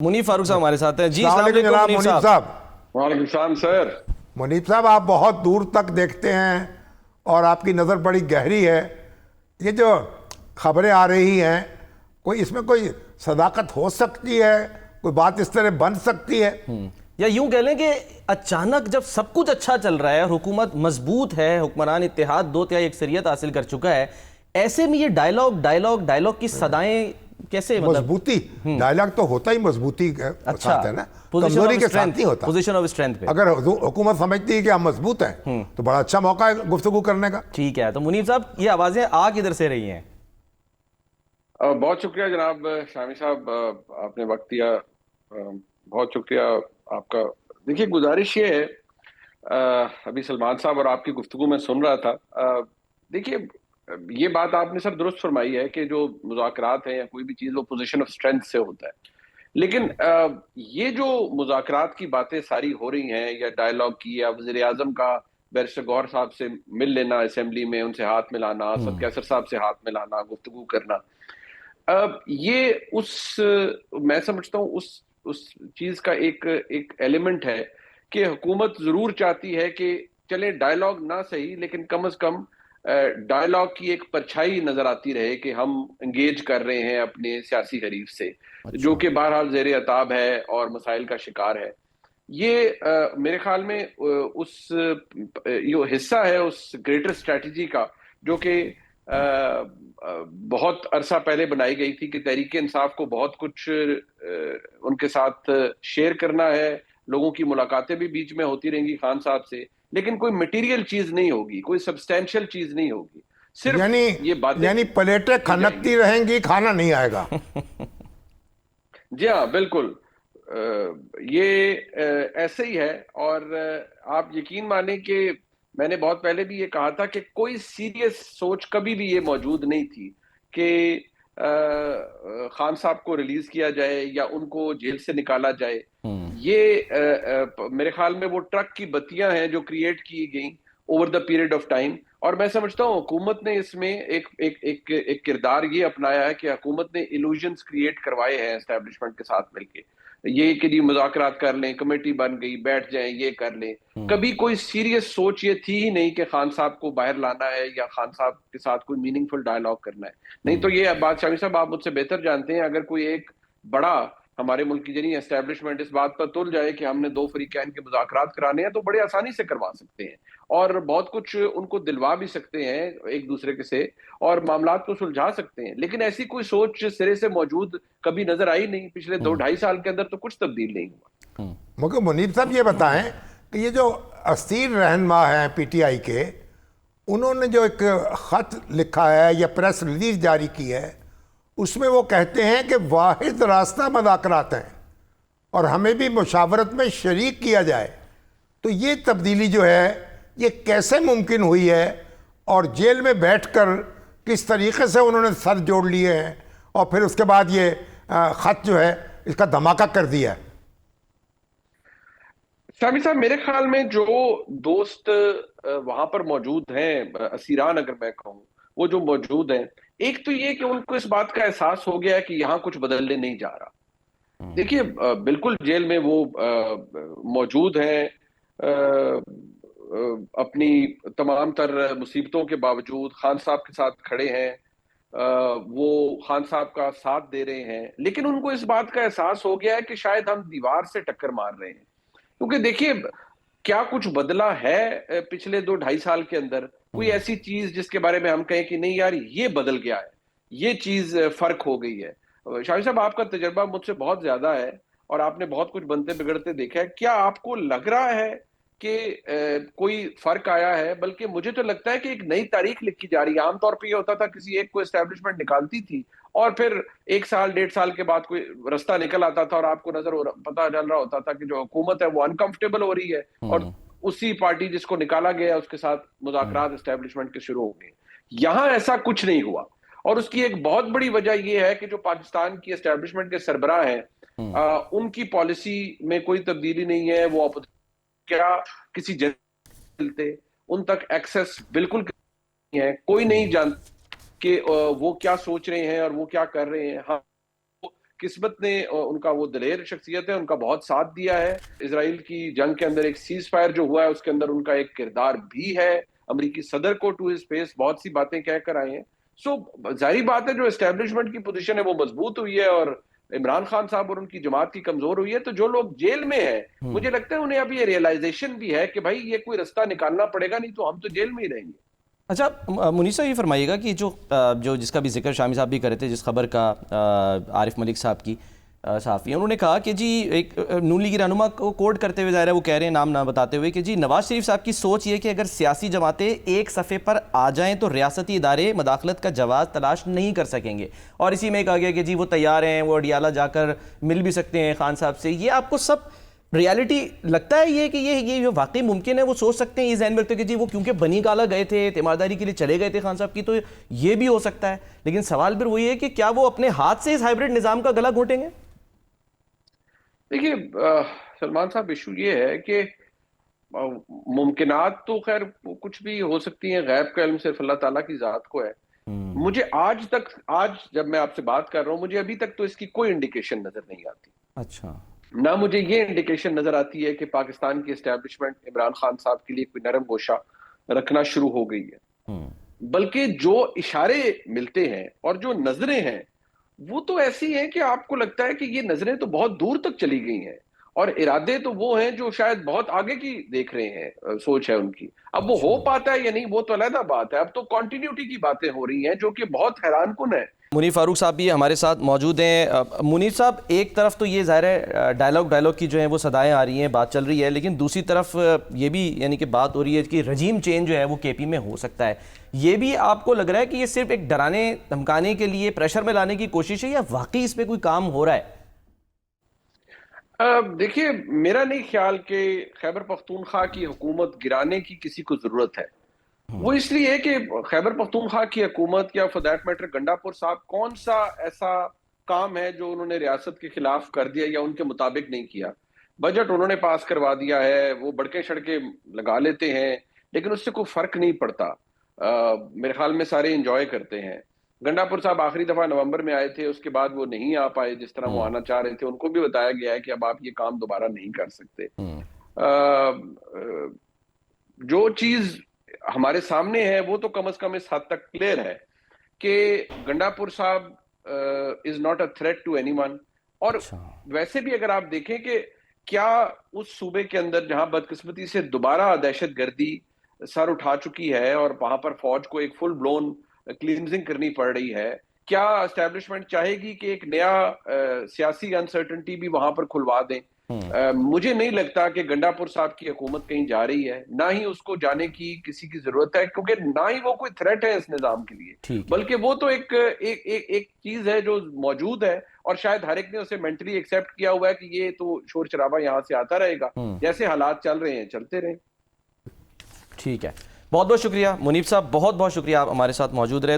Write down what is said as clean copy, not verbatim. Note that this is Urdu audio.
منیب فاروق صاحب ہمارے ساتھ ہیں. جی السلام علیکم جناب منیب صاحب. وعلیکم السلام سر. منیب صاحب آپ بہت دور تک دیکھتے ہیں اور آپ کی نظر بڑی گہری ہے. یہ جو خبریں آ رہی ہیں کوئی اس میں کوئی صداقت ہو سکتی ہے؟ کوئی بات اس طرح بن سکتی ہے؟ یا یوں کہہ لیں کہ اچانک جب سب کچھ اچھا چل رہا ہے، حکومت مضبوط ہے، حکمران اتحاد 2/3 اکثریت حاصل کر چکا ہے، ایسے میں یہ ڈائلاگ کی صدائیں کیسے مضبوطی ڈائلاگ تو ہوتا ہی مضبوطی کے ساتھ ہے نا، کمزوری کے ساتھ نہیں ہوتا. پوزیشن آف اسٹرینتھ پہ اگر حکومت سمجھتی ہے کہ ہم مضبوط ہیں تو بڑا اچھا موقع ہے گفتگو کرنے کا. ٹھیک ہے. تو منیب صاحب یہ آوازیں آ کدھر سے رہی ہیں؟ بہت شکریہ جناب شامی صاحب، آپ نے وقت دیا، بہت شکریہ آپ کا. دیکھیے گزارش یہ ہے، ابھی سلمان صاحب اور آپ کی گفتگو میں سن رہا تھا. دیکھیے یہ بات آپ نے سر درست فرمائی ہے کہ جو مذاکرات ہیں یا کوئی بھی چیز وہ پوزیشن آف اسٹرینتھ سے ہوتا ہے، لیکن یہ جو مذاکرات کی باتیں ساری ہو رہی ہیں یا ڈائلاگ کی، یا وزیر اعظم کا بیرسٹر گوہر صاحب سے مل لینا اسمبلی میں، ان سے ہاتھ ملانا، اسد کیسر صاحب سے ہاتھ ملانا، گفتگو کرنا، یہ میں سمجھتا ہوں اس چیز کا ایک ایلیمنٹ ہے کہ حکومت ضرور چاہتی ہے کہ چلیں ڈائلاگ نہ صحیح لیکن کم از کم ڈائلاگ کی ایک پرچھائی نظر آتی رہے کہ ہم انگیج کر رہے ہیں اپنے سیاسی حریف سے، جو کہ بہرحال زیر عتاب ہے اور مسائل کا شکار ہے. یہ میرے خیال میں یہ حصہ ہے اس گریٹر اسٹریٹجی کا جو کہ بہت عرصہ پہلے بنائی گئی تھی کہ تحریک انصاف کو بہت کچھ ان کے ساتھ شیئر کرنا ہے. لوگوں کی ملاقاتیں بھی بیچ میں ہوتی رہیں گی خان صاحب سے، لیکن کوئی مٹیریل چیز نہیں ہوگی، کوئی سبسٹینشل چیز نہیں ہوگی، صرف یہ باتیں یعنی پلیٹیں کھنکتی رہیں گی، کھانا نہیں آئے گا. جی ہاں بالکل، یہ ایسے ہی ہے. اور آپ یقین مانیں کہ میں نے بہت پہلے بھی یہ کہا تھا کہ کوئی سیریس سوچ کبھی بھی یہ موجود نہیں تھی کہ خان صاحب کو ریلیز کیا جائے یا ان کو جیل سے نکالا جائے. یہ میرے خیال میں وہ ٹرک کی بتیاں ہیں جو کریٹ کی گئیں over the period of time. اور میں سمجھتا ہوں حکومت نے اس میں ایک کردار یہ اپنایا ہے کہ حکومت نے ایلوژنز کریٹ کروائے ہیں اسٹیبلشمنٹ کے ساتھ مل کے، یہ کہ جی مذاکرات کر لیں، کمیٹی بن گئی، بیٹھ جائیں، یہ کر لیں. کبھی کوئی سیریس سوچ یہ تھی ہی نہیں کہ خان صاحب کو باہر لانا ہے یا خان صاحب کے ساتھ کوئی میننگ فل ڈائلاگ کرنا ہے. نہیں تو یہ بات شامی صاحب آپ مجھ سے بہتر جانتے ہیں، اگر کوئی ایک بڑا ہمارے ملک کی جنی اسٹیبلشمنٹ اس بات پر تل جائے کہ ہم نے دو فریقین کے مذاکرات کرانے ہیں تو بڑے آسانی سے کروا سکتے ہیں اور بہت کچھ ان کو دلوا بھی سکتے ہیں ایک دوسرے کے سے اور معاملات کو سلجھا سکتے ہیں. لیکن ایسی کوئی سوچ سرے سے موجود کبھی نظر آئی نہیں. پچھلے 2-2.5 سال کے اندر تو کچھ تبدیل نہیں ہوا. مگر منیب صاحب یہ بتائیں کہ یہ جو اسیر رہنما ہیں پی ٹی آئی کے، انہوں نے جو ایک خط لکھا ہے یا پریس ریلیز جاری کی ہے، اس میں وہ کہتے ہیں کہ واحد راستہ مذاکرات ہیں اور ہمیں بھی مشاورت میں شریک کیا جائے. تو یہ تبدیلی جو ہے یہ کیسے ممکن ہوئی ہے اور جیل میں بیٹھ کر کس طریقے سے انہوں نے سر جوڑ لیے ہیں اور پھر اس کے بعد یہ خط جو ہے اس کا دھماکہ کر دیا ہے؟ شامی صاحب میرے خیال میں جو دوست وہاں پر موجود ہیں، اسیران اگر میں کہوں، وہ جو موجود ہیں، ایک تو یہ کہ ان کو اس بات کا احساس ہو گیا ہے کہ یہاں کچھ بدلنے نہیں جا رہا. دیکھیے بالکل جیل میں وہ موجود ہیں، اپنی تمام تر مصیبتوں کے باوجود خان صاحب کے ساتھ کھڑے ہیں، وہ خان صاحب کا ساتھ دے رہے ہیں. لیکن ان کو اس بات کا احساس ہو گیا ہے کہ شاید ہم دیوار سے ٹکر مار رہے ہیں. کیونکہ دیکھیے کیا کچھ بدلا ہے پچھلے 2-2.5 سال کے اندر؟ کوئی ایسی چیز جس کے بارے میں ہم کہیں کہ نہیں یار یہ بدل گیا ہے، یہ چیز فرق ہو گئی ہے. شاہی صاحب آپ کا تجربہ مجھ سے بہت زیادہ ہے اور آپ نے بہت کچھ بنتے بگڑتے دیکھا ہے. کیا آپ کو لگ رہا ہے کہ کوئی فرق آیا ہے؟ بلکہ مجھے تو لگتا ہے کہ ایک نئی تاریخ لکھی جا رہی ہے. عام طور پہ یہ ہوتا تھا کسی ایک کو اسٹیبلشمنٹ نکالتی تھی اور پھر 1 سال 1.5 سال کے بعد کوئی رستہ نکل آتا تھا اور آپ کو پتہ چل رہا ہوتا تھا کہ جو حکومت ہے وہ انکمفرٹیبل ہو رہی ہے اور اسی پارٹی جس کو نکالا گیا اس کے ساتھ مذاکرات اسٹیبلشمنٹ کے شروع ہو گئے. یہاں ایسا کچھ نہیں ہوا اور اس کی ایک بہت بڑی وجہ یہ ہے کہ جو پاکستان کی اسٹیبلشمنٹ کے سربراہ ہیں ان کی پالیسی میں کوئی تبدیلی نہیں ہے. وہ کیا کسی جلتے ان تک ایکسس بالکل نہیں ہے، کوئی نہیں جانتا کہ وہ کیا سوچ رہے ہیں اور وہ کیا کر رہے ہیں. ہاں قسمت نے ان کا وہ دلیر شخصیت ہے، ان کا بہت ساتھ دیا ہے. اسرائیل کی جنگ کے اندر ایک سیز فائر جو ہوا ہے اس کے اندر ان کا ایک کردار بھی ہے. امریکی صدر کو ٹو ہز فیس بہت سی باتیں کہہ کر آئے ہیں. سو ظاہری بات ہے جو اسٹیبلشمنٹ کی پوزیشن ہے وہ مضبوط ہوئی ہے اور عمران خان صاحب اور ان کی جماعت کی کمزور ہوئی ہے. تو جو لوگ جیل میں ہیں مجھے لگتا ہے انہیں اب یہ ریئلائزیشن بھی ہے کہ بھائی یہ کوئی رستہ نکالنا پڑے گا، نہیں تو ہم تو جیل میں ہی رہیں گے. اچھا منیر صاحب یہ فرمائیے گا کہ جو جس کا بھی ذکر شامی صاحب بھی کرے تھے، جس خبر کا عارف ملک صاحب کی صحافی ہیں، انہوں نے کہا کہ جی ایک نون لیگی رہنما کو کوٹ کرتے ہوئے ظاہر ہے وہ کہہ رہے ہیں نام نہ بتاتے ہوئے کہ جی نواز شریف صاحب کی سوچ یہ کہ اگر سیاسی جماعتیں ایک صفحے پر آ جائیں تو ریاستی ادارے مداخلت کا جواز تلاش نہیں کر سکیں گے. اور اسی میں کہا گیا کہ جی وہ تیار ہیں، وہ اڈیالہ جا کر مل بھی سکتے ہیں خان صاحب سے. یہ آپ کو سب ریالٹی لگتا ہے یہ کہ یہ واقعی ممکن ہے؟ وہ سوچ سکتے ہیں، یہ ذہن میں رکھتے ہیں کہ جی وہ کیونکہ بنی کالا گئے تھے، تیمارداری کے لیے چلے گئے تھے خان صاحب کی، تو یہ بھی ہو سکتا ہے. لیکن سوال پھر وہی ہے کہ کیا وہ اپنے ہاتھ سے اس ہائیبرڈ نظام کا گلا گھونٹیں گے؟ دیکھیے سلمان صاحب، ایشو یہ ہے کہ ممکنات تو خیر کچھ بھی ہو سکتی ہیں، غیب کا علم صرف اللہ تعالیٰ کی ذات کو ہے. مجھے آج جب میں آپ سے بات کر رہا ہوں مجھے ابھی تک تو اس کی کوئی انڈیکیشن نظر نہیں آتی. اچھا. نہ مجھے یہ انڈیکیشن نظر آتی ہے کہ پاکستان کی اسٹیبلشمنٹ عمران خان صاحب کے لیے کوئی نرم گوشہ رکھنا شروع ہو گئی ہے، بلکہ جو اشارے ملتے ہیں اور جو نظریں ہیں وہ تو ایسی ہیں کہ آپ کو لگتا ہے کہ یہ نظریں تو بہت دور تک چلی گئی ہیں اور ارادے تو وہ ہیں جو شاید بہت آگے کی دیکھ رہے ہیں، سوچ ہے ان کی. اب وہ ہو پاتا ہے یا نہیں وہ تو علیحدہ بات ہے. اب تو کنٹینیوٹی کی باتیں ہو رہی ہیں جو کہ بہت حیران کن ہے. منیر فاروق صاحب بھی ہمارے ساتھ موجود ہیں. منیر صاحب، ایک طرف تو یہ ظاہر ہے ڈائلاگ کی جو ہیں وہ صدائیں آ رہی ہیں، بات چل رہی ہے، لیکن دوسری طرف یہ بھی یعنی کہ بات ہو رہی ہے کہ رجیم چینج جو ہے وہ کے پی میں ہو سکتا ہے. یہ بھی آپ کو لگ رہا ہے کہ یہ صرف ایک ڈرانے دھمکانے کے لیے پریشر میں لانے کی کوشش ہے یا واقعی اس پہ کوئی کام ہو رہا ہے؟ دیکھیے میرا نہیں خیال کہ خیبر پختونخوا کی حکومت گرانے کی کسی کو ضرورت ہے. وہ اس لیے ہے کہ خیبر پختونخوا کی حکومت یا فار دیٹ میٹر گنڈاپور صاحب کون سا ایسا کام ہے جو انہوں نے ریاست کے خلاف کر دیا یا ان کے مطابق نہیں کیا. بجٹ انہوں نے پاس کروا دیا ہے، وہ بڑکے شڑکے لگا لیتے ہیں لیکن اس سے کوئی فرق نہیں پڑتا. میرے خیال میں سارے انجوائے کرتے ہیں. گنڈاپور صاحب آخری دفعہ نومبر میں آئے تھے، اس کے بعد وہ نہیں آ پائے جس طرح وہ آنا چاہ رہے تھے. ان کو بھی بتایا گیا ہے کہ اب آپ یہ کام دوبارہ نہیں کر سکتے. جو چیز ہمارے سامنے ہے وہ تو کم از کم اس حد تک کلیئر ہے کہ گنڈاپور صاحب is not a threat to anyone. اور ویسے بھی اگر آپ دیکھیں کہ کیا اس صوبے کے اندر جہاں بدقسمتی سے دوبارہ دہشت گردی سر اٹھا چکی ہے اور وہاں پر فوج کو ایک فل بلون کلینزنگ کرنی پڑ رہی ہے، کیا اسٹیبلشمنٹ چاہے گی کہ ایک نیا سیاسی انسرٹنٹی بھی وہاں پر کھلوا دیں؟ مجھے نہیں لگتا کہ گنڈاپور صاحب کی حکومت کہیں جا رہی ہے، نہ ہی اس کو جانے کی کسی کی ضرورت ہے، کیونکہ نہ ہی وہ کوئی تھریٹ ہے اس نظام کے لیے، بلکہ وہ تو ایک چیز ہے جو موجود ہے اور شاید ہر ایک نے اسے مینٹلی ایکسیپٹ کیا ہوا ہے کہ یہ تو شور شرابہ یہاں سے آتا رہے گا، جیسے حالات چل رہے ہیں چلتے رہیں. ٹھیک ہے، بہت بہت شکریہ منیب صاحب، بہت بہت شکریہ آپ ہمارے ساتھ موجود رہے.